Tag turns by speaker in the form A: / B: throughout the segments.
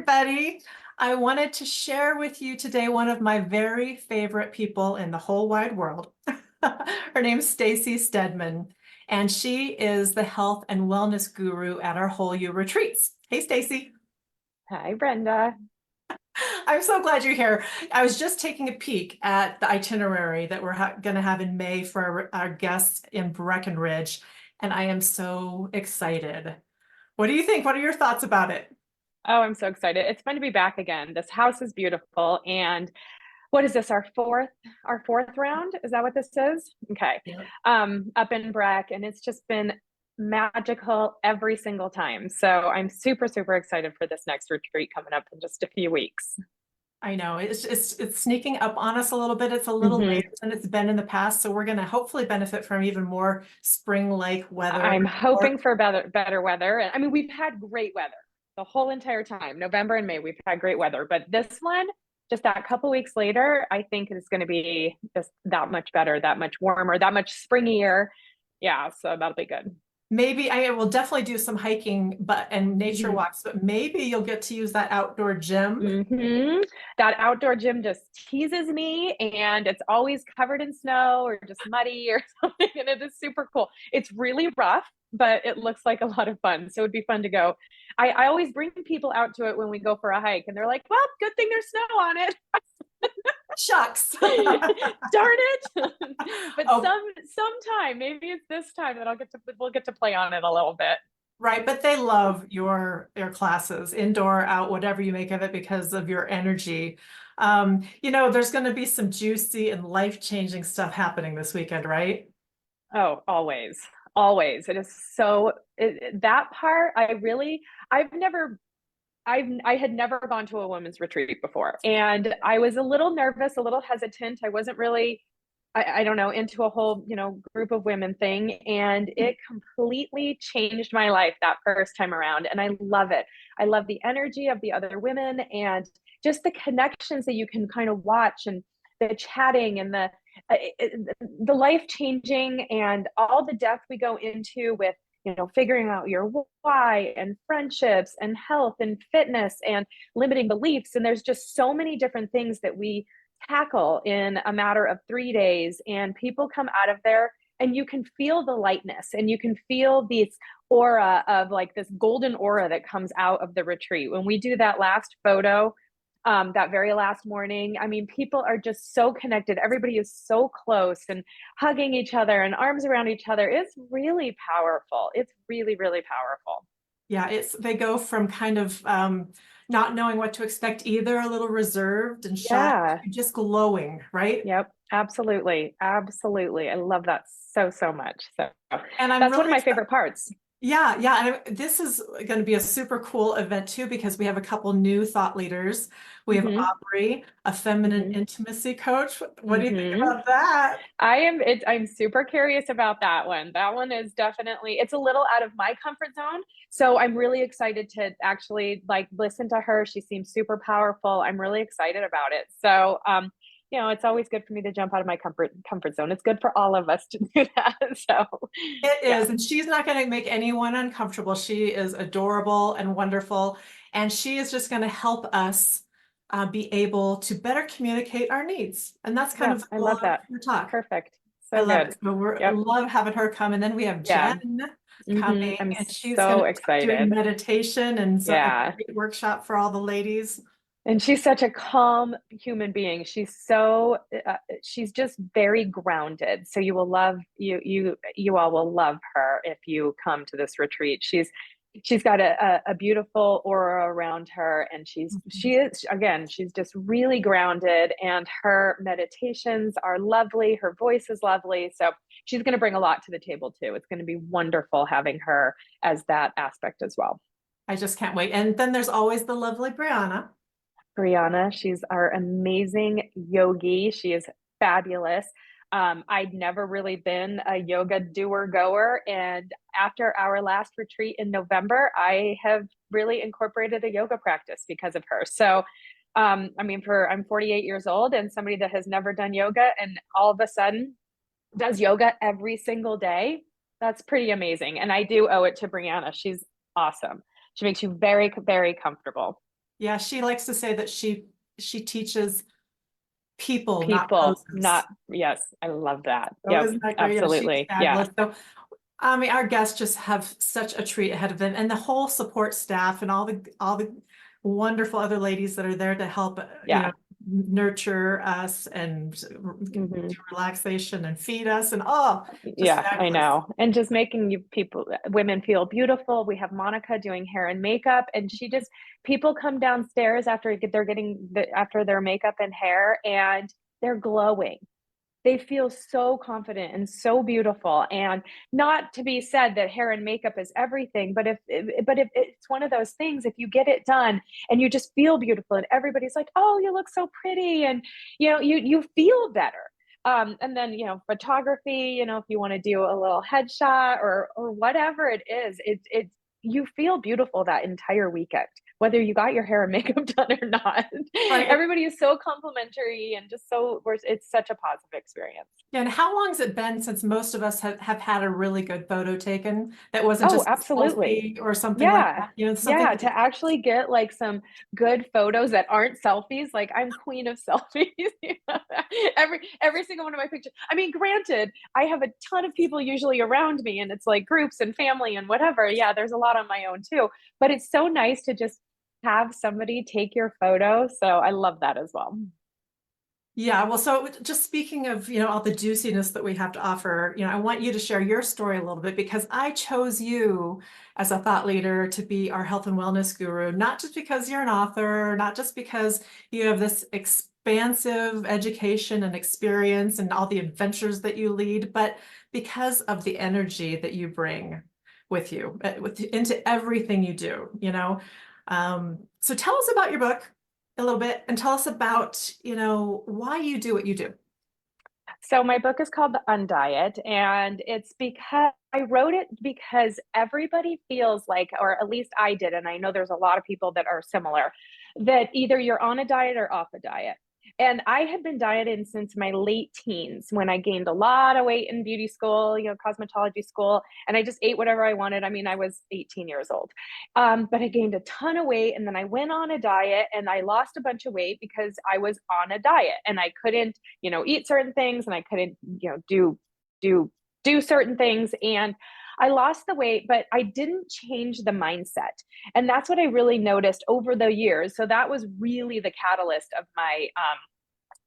A: everybody. I wanted to share with you today one of my very favorite people in the whole wide world. Her name's Stacey Stedman, and she is the health and wellness guru at our Whole You retreats. Hey, Stacey.
B: Hi, Brenda.
A: I'm so glad you're here. I was just taking a peek at the itinerary that we're going to have in May for our guests in Breckenridge, and I am so excited. What do you think? What are your thoughts about it?
B: Oh, I'm so excited. It's fun to be back again. This house is beautiful. And what is this, our fourth round? Is that what this is? Okay.
A: Yeah.
B: Up in Breck, and it's just been magical every single time. So I'm super, super excited for this next retreat coming up in just a few weeks.
A: I know it's sneaking up on us a little bit. It's a little
B: hmm
A: later than it's been in the past, so we're going to hopefully benefit from even more spring-like weather.
B: I'm
A: Or
B: hoping for better weather. And I mean, we've had great weather the whole entire time. November and May, we've had great weather. But this one, just that couple weeks later, I think is going to be just that much better, that much warmer, that much springier. Yeah, so that'll be good.
A: maybe I will definitely do some hiking, and nature
B: hmm
A: walks, but maybe you'll get to use that outdoor gym.
B: hmm That outdoor gym just teases me, and it's always covered in snow or just muddy or something, and it is super cool. It's really rough, but it looks like a lot of fun. So it'd be fun to go. I always bring people out to it when we go for a hike, and they're like, "Well, good thing there's snow on it."
A: Shucks.
B: Darn it! But
A: Oh,
B: sometime, maybe it's this time that we'll get to play on it a little bit.
A: right, but they love your classes, indoor, out, whatever you make of it, because of your energy. There's going to be some juicy and life-changing stuff happening this weekend, right?
B: Oh, always, always. It is so that part. I've never, I had never gone to a women's retreat before, and I was a little nervous, a little hesitant. I wasn't really, I don't know, into a whole, group of women thing, and it completely changed my life that first time around, and I love it. I love the energy of the other women and just the connections that you can kind of watch and the chatting and the life changing and all the depth we go into with figuring out your why and friendships and health and fitness and limiting beliefs. And there's just so many different things that we tackle in a matter of 3 days. And people come out of there and you can feel the lightness and you can feel this aura of like this golden aura that comes out of the retreat. When we do that last photo, that very last morning, I mean, people are just so connected. Everybody is so close and hugging each other and arms around each other. It's really powerful. It's really, really powerful.
A: Yeah, they go from kind of not knowing what to expect either, a little reserved and shy,
B: Yeah.
A: to just glowing, right?
B: Yep. Absolutely. Absolutely. I love that so, so much. So
A: And I'm
B: that's one of
A: really
B: my
A: excited.
B: favorite parts.
A: Yeah, yeah. And this is going to be a super cool event too, because we have a couple new thought leaders. We have
B: hmm
A: Aubrey, a feminine
B: hmm
A: intimacy coach. What do you think
B: hmm
A: about that?
B: I'm super curious about that one. That one is definitely, it's a little out of my comfort zone. So I'm really excited to actually like listen to her. She seems super powerful. I'm really excited about it. So it's always good for me to jump out of my comfort zone. It's good for all of us to do that. So
A: It
B: yeah.
A: is, and she's not going to make anyone uncomfortable. She is adorable and wonderful, and she is just going to help us be able to better communicate our needs. And that's kind
B: Yeah,
A: of the
B: I
A: goal
B: love
A: of
B: that.
A: your talk.
B: Perfect.
A: I
B: So
A: love
B: good.
A: it. So I
B: Yep.
A: love having her come. And then we have
B: Yeah.
A: Jen coming,
B: I'm
A: and she's going
B: so
A: to be doing
B: excited.
A: meditation and so a
B: Yeah.
A: great workshop for all the ladies.
B: And she's such a calm human being. She's just very grounded. So you will love you all will love her if you come to this retreat. She's got a beautiful aura around her, and
A: Mhm.
B: she's just really grounded, and her meditations are lovely. Her voice is lovely. So she's going to bring a lot to the table too. It's going to be wonderful having her as that aspect as well.
A: I just can't wait. And then there's always the lovely Brianna.
B: Brianna. She's our amazing yogi. She is fabulous. I'd never really been a yoga doer goer. And after our last retreat in November, I have really incorporated a yoga practice because of her. So, I mean, I'm 48 years old and somebody that has never done yoga and all of a sudden does yoga every single day. That's pretty amazing. And I do owe it to Brianna. She's awesome. She makes you very, very comfortable.
A: Yeah, she likes to say that she teaches people, not
B: People,
A: poses.
B: not, yes, I love that.
A: So
B: Yep,
A: isn't that great? Yeah, she's
B: absolutely. Yeah.
A: fabulous. So I mean, our guests just have such a treat ahead of them, and the whole support staff and all the wonderful other ladies that are there to help,
B: Yeah.
A: nurture us and
B: Hmm.
A: do relaxation and feed us, and oh, just
B: Yeah, I
A: fabulous.
B: know. And just making you people, women feel beautiful. We have Monica doing hair and makeup, and she just, people come downstairs after they're getting after their makeup and hair, and they're glowing. They feel so confident and so beautiful. And not to be said that hair and makeup is everything, but if it's one of those things, if you get it done and you just feel beautiful and everybody's like, "Oh, you look so pretty," and you feel better. And then photography. If you want to do a little headshot or whatever it is, it's you feel beautiful that entire weekend, whether you got your hair and makeup done or not.
A: Right.
B: Everybody is so complimentary and just it's such a positive experience.
A: Yeah, and how long has it been since most of us have had a really good photo taken that wasn't
B: Oh,
A: just a
B: absolutely.
A: selfie or something like
B: Yeah.
A: that? Something
B: Yeah,
A: that
B: to actually get like some good photos that aren't selfies. Like I'm queen of selfies. Every single one of my pictures. I mean, granted, I have a ton of people usually around me and it's like groups and family and whatever. Yeah, there's a lot on my own too. But it's so nice to just have somebody take your photo. So I love that as well.
A: Yeah, well, so just speaking of, all the juiciness that we have to offer, I want you to share your story a little bit because I chose you as a thought leader to be our health and wellness guru, not just because you're an author, not just because you have this expansive education and experience and all the adventures that you lead, but because of the energy that you bring with you, into everything you do. So tell us about your book a little bit and tell us about, why you do what you do.
B: So my book is called The Undiet, and it's because I wrote it because everybody feels like, or at least I did, and I know there's a lot of people that are similar, that either you're on a diet or off a diet. And I had been dieting since my late teens when I gained a lot of weight in beauty school, cosmetology school, and I just ate whatever I wanted. I mean, I was 18 years old. But I gained a ton of weight and then I went on a diet and I lost a bunch of weight because I was on a diet and I couldn't, eat certain things and I couldn't, do certain things. And I lost the weight, but I didn't change the mindset. And that's what I really noticed over the years. So that was really the catalyst of my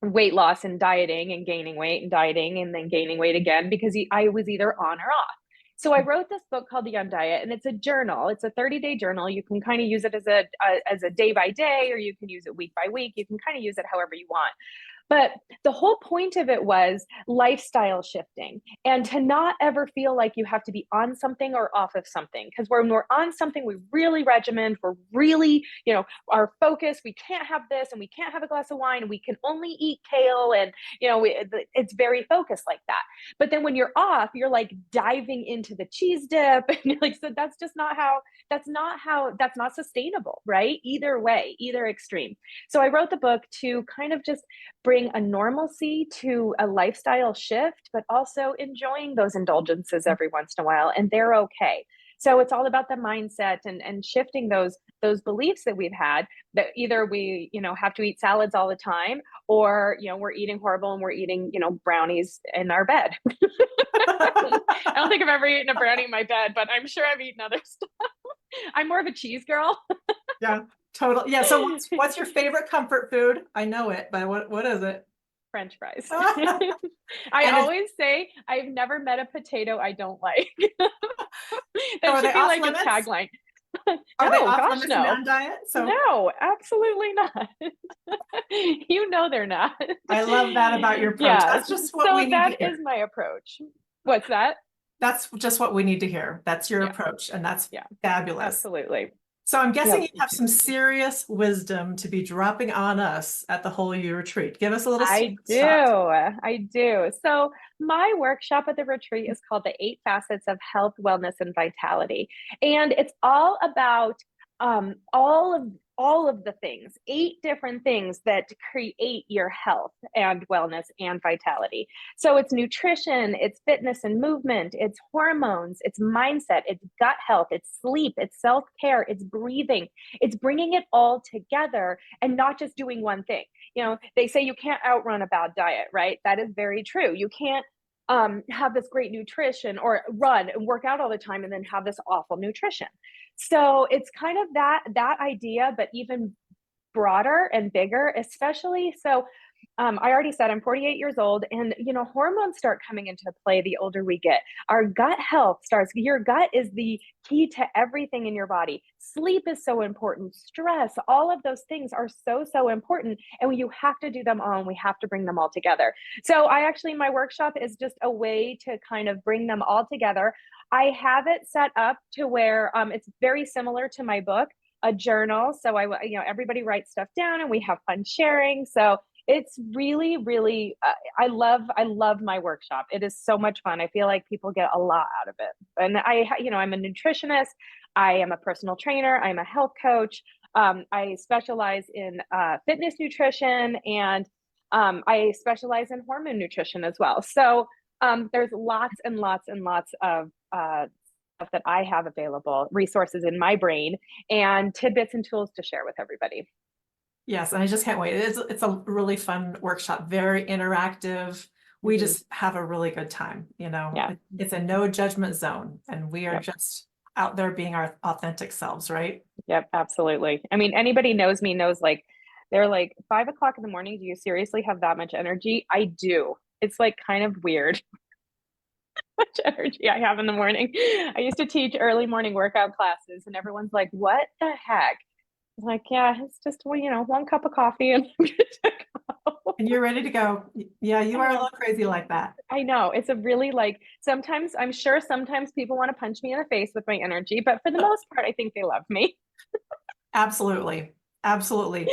B: weight loss and dieting and gaining weight and dieting and then gaining weight again because I was either on or off. So I wrote this book called The Undiet, and it's a journal. It's a 30-day journal. You can kind of use it as a day by day, or you can use it week by week. You can kind of use it however you want. But the whole point of it was lifestyle shifting and to not ever feel like you have to be on something or off of something. Because when we're on something, we really regiment, we're really, our focus, we can't have this and we can't have a glass of wine and we can only eat kale. And, it's very focused like that. But then when you're off, you're like diving into the cheese dip. And you're like, so that's not sustainable, right? Either way, either extreme. So I wrote the book to kind of just bring a normalcy to a lifestyle shift, but also enjoying those indulgences every once in a while, and they're okay. So it's all about the mindset and shifting those beliefs that we've had that either we have to eat salads all the time or we're eating horrible and we're eating brownies in our bed. I don't think I've ever eaten a brownie in my bed, but I'm sure I've eaten other stuff. I'm more of a cheese girl.
A: Yeah, total. Yeah. So what's your favorite comfort food? I know it, but what is it?
B: French fries. I
A: And
B: always say I've never met a potato I don't like.
A: so
B: That
A: are they
B: should be
A: off
B: like a
A: limits?
B: tagline.
A: Are they
B: No,
A: off
B: gosh,
A: limits in the
B: no.
A: undiet? So
B: No, absolutely not. They're not.
A: I love that about your approach.
B: Yeah,
A: That's just what we
B: so
A: need to
B: that is
A: hear.
B: my approach. What's that?
A: That's just what we need to hear. That's your
B: Yeah,
A: approach, and that's
B: yeah,
A: fabulous.
B: absolutely.
A: So I'm guessing
B: Yep.
A: you have some serious wisdom to be dropping on us at the Whole You Retreat. Give us a little
B: I do.
A: shot.
B: I do. So, my workshop at the retreat is called the 8 Facets of Health, Wellness, and Vitality. And it's all about all of the things, 8 different things that create your health and wellness and vitality. So it's nutrition, it's fitness and movement, it's hormones, it's mindset, it's gut health, it's sleep, it's self-care, it's breathing. It's bringing it all together and not just doing one thing. You know, they say you can't outrun a bad diet, right? That is very true. You can't have this great nutrition or run and work out all the time and then have this awful nutrition. So it's kind of that idea, but even broader and bigger, especially. So I already said I'm 48 years old, and you know, hormones start coming into play the older we get. Our gut health starts. Your gut is the key to everything in your body. Sleep is so important. Stress, all of those things are so important, and you have to do them all, and we have to bring them all together. So I actually, my workshop is just a way to kind of bring them all together. I have it set up to where it's very similar to my book, a journal. So you know, everybody writes stuff down, and we have fun sharing. So it's really, I love my workshop. It is so much fun. I feel like people get a lot out of it. And you know, I'm a nutritionist. I am a personal trainer. I'm a health coach. I specialize in fitness nutrition, and I specialize in hormone nutrition as well. So there's lots and lots and lots of stuff that I have available, resources in my brain, and tidbits and tools to share with everybody.
A: Yes, and I just can't wait. It's a really fun workshop, very interactive. We
B: Mhm.
A: just have a really good time, you know.
B: Yeah.
A: It's a no judgment zone, and we are
B: Yep.
A: just out there being our authentic selves, right?
B: Yep. Absolutely. I mean, anybody knows me knows, like, they're like, 5 o'clock in the morning. Do you seriously have that much energy? I do. It's like kind of weird how much energy I have in the morning. I used to teach early morning workout classes, and everyone's like, what the heck? I'm like, yeah, it's just, well, you know, 1 cup of coffee and I'm good to go.
A: And you're ready to go. Yeah, you
B: I
A: are a
B: know.
A: little crazy like that.
B: I know. It's a really, like, sometimes I'm sure sometimes people want to punch me in the face with my energy, but for the most part, I think they love me.
A: Absolutely. Absolutely.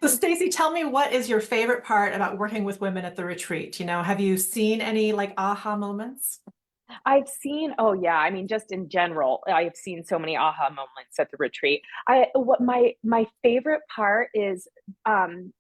A: So Stacey, tell me, what is your favorite part about working with women at the retreat? You know, have you seen any like aha moments?
B: I've seen, oh yeah, I mean, just in general, I've seen so many aha moments at the retreat. What my favorite part is um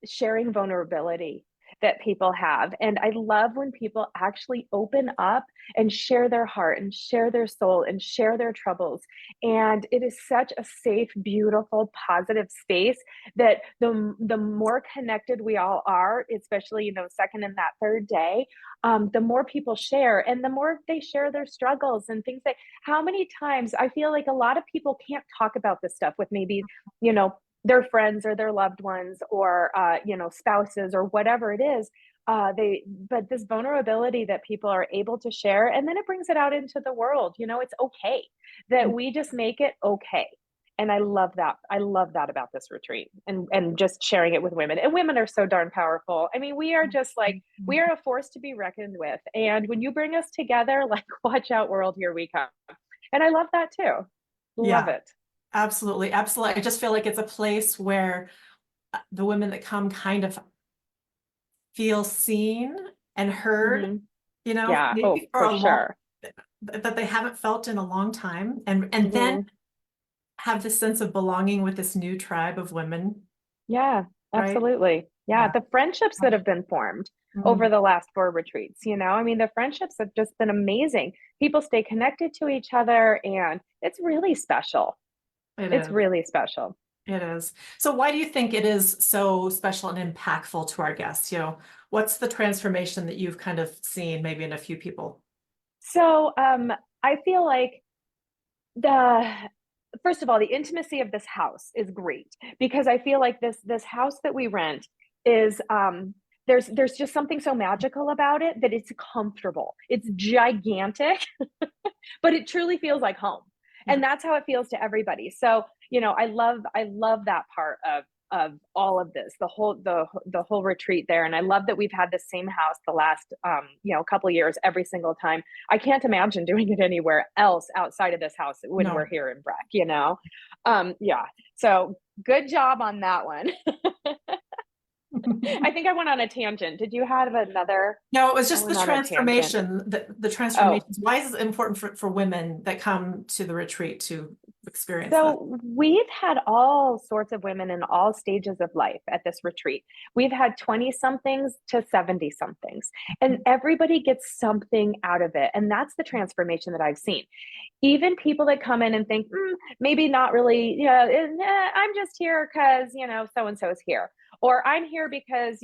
B: sharing vulnerability that people have. And I love when people actually open up and share their heart and share their soul and share their troubles. And it is such a safe, beautiful, positive space that the more connected we all are, especially, you know, second and that third day, the more people share, and the more they share their struggles and things. That, how many times I feel like a lot of people can't talk about this stuff with maybe, you know, their friends or their loved ones, or you know, spouses or whatever it is. But this vulnerability that people are able to share, and then it brings it out into the world. You know, it's okay that we just make it okay. And I love that. I love that about this retreat, and just sharing it with women. And women are so darn powerful. I mean, we are just like, we are a force to be reckoned with. And when you bring us together, like, watch out, world, here we come. And I love that too. Love
A: Yeah,
B: it.
A: absolutely. Absolutely. I just feel like it's a place where the women that come kind of feel seen and heard,
B: Hmm.
A: you know,
B: Yeah. Oh,
A: maybe for
B: for
A: a long,
B: sure.
A: that they haven't felt in a long time. And then
B: Hmm.
A: have this sense of belonging with this new tribe of women,
B: Yeah,
A: right?
B: absolutely. Yeah,
A: Yeah.
B: the friendships that have been formed over
A: Mm,
B: the last 4 retreats, you know, I mean, the friendships have just been amazing. People stay connected to each other, and it's really special.
A: it
B: It's
A: is.
B: really special.
A: It is. So why do you think it is so special and impactful to our guests? You know, what's the transformation that you've kind of seen maybe in a few people?
B: So, I feel like the first of all, the intimacy of this house is great, because I feel like this house that we rent is there's just something so magical about it, that it's comfortable. It's gigantic, but it truly feels like home.
A: Yeah.
B: And that's how it feels to everybody. So, you know, I love that part of all of this, the whole retreat there. And I love that we've had the same house the last you know, couple years, every single time. I can't imagine doing it anywhere else outside of this house when we're
A: No.
B: here in Breck, you know. Yeah. So good job on that one. I think I went on a tangent. Did you have another?
A: No, it was
B: I
A: just the
B: went on a tangent.
A: transformation, the
B: Oh,
A: transformations. Why is it important for women that come to the retreat to experience this?
B: So we've had all sorts of women in all stages of life at this retreat. We've had 20 somethings to 70 somethings, and everybody gets something out of it. And that's the transformation that I've seen. Even people that come in and think, maybe not really, I'm just here because, so and so is here. Or I'm here because,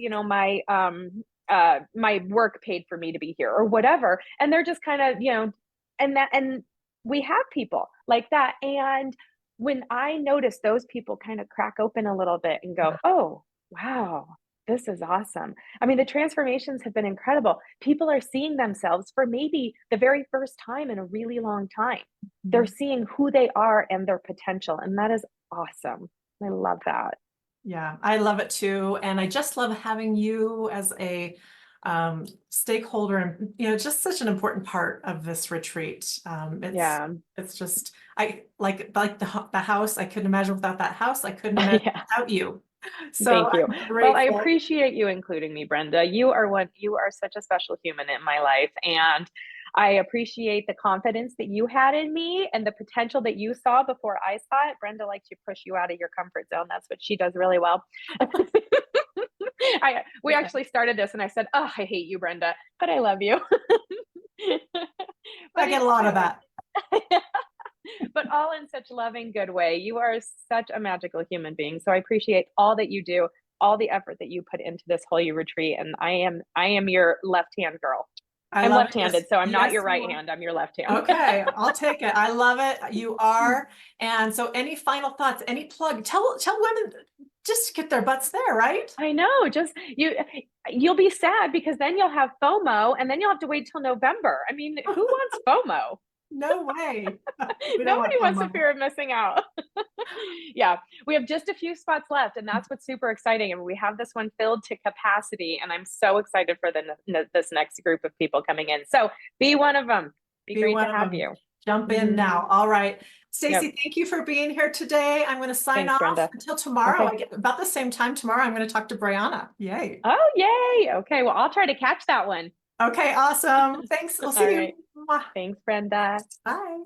B: my work paid for me to be here or whatever. And they're just kind of, and we have people like that. And when I notice those people kind of crack open a little bit and go, oh, wow, this is awesome. I mean, the transformations have been incredible. People are seeing themselves for maybe the very first time in a really long time. They're seeing who they are and their potential. And that is awesome. I love that.
A: Yeah, I love it too. And I just love having you as a stakeholder and, just such an important part of this retreat.
B: Yeah.
A: It's just, I like the house. I couldn't imagine without that house. I couldn't imagine
B: Yeah.
A: without you. So
B: Thank you.
A: I'm
B: Well, I
A: grateful.
B: appreciate you including me, Brenda. You are such a special human in my life. And I appreciate the confidence that you had in me and the potential that you saw before I saw it. Brenda likes to push you out of your comfort zone. That's what she does really well. We actually started this and I said, oh, I hate you, Brenda, but I love you.
A: I
B: But
A: get a
B: it's
A: lot
B: true.
A: of that.
B: But all in such loving, good way. You are such a magical human being. So I appreciate all that you do, all the effort that you put into this Holy Retreat. And I am your left hand girl.
A: I
B: I'm
A: love it.
B: left-handed,
A: Yes,
B: so I'm not
A: yes,
B: your
A: you
B: right
A: are.
B: hand. I'm your left hand.
A: Okay, I'll take it. I love it. You are. And so any final thoughts, any plug? Tell women just to get their butts there, right?
B: I know. Just you'll be sad because then you'll have FOMO and then you'll have to wait till November. I mean, who wants FOMO?
A: No way. We don't
B: Nobody
A: want
B: wants the
A: FOMO.
B: fear of missing out. Yeah, we have just a few spots left, and that's what's super exciting. And we have this one filled to capacity, and I'm so excited for this next group of people coming in. So be one of them. Be
A: Be
B: great
A: one
B: to
A: of
B: have
A: them.
B: you.
A: Jump in now. All right. Stacey,
B: Yep.
A: thank you for being here today. I'm going to sign
B: Thanks,
A: off
B: Brenda.
A: until tomorrow.
B: Okay.
A: I get about the same time tomorrow. I'm going to talk to Brianna. Yay.
B: Oh, yay. Okay, well, I'll try to catch that one.
A: Okay, awesome. Thanks. We'll
B: All
A: see you.
B: right. Thanks, Brenda.
A: Bye.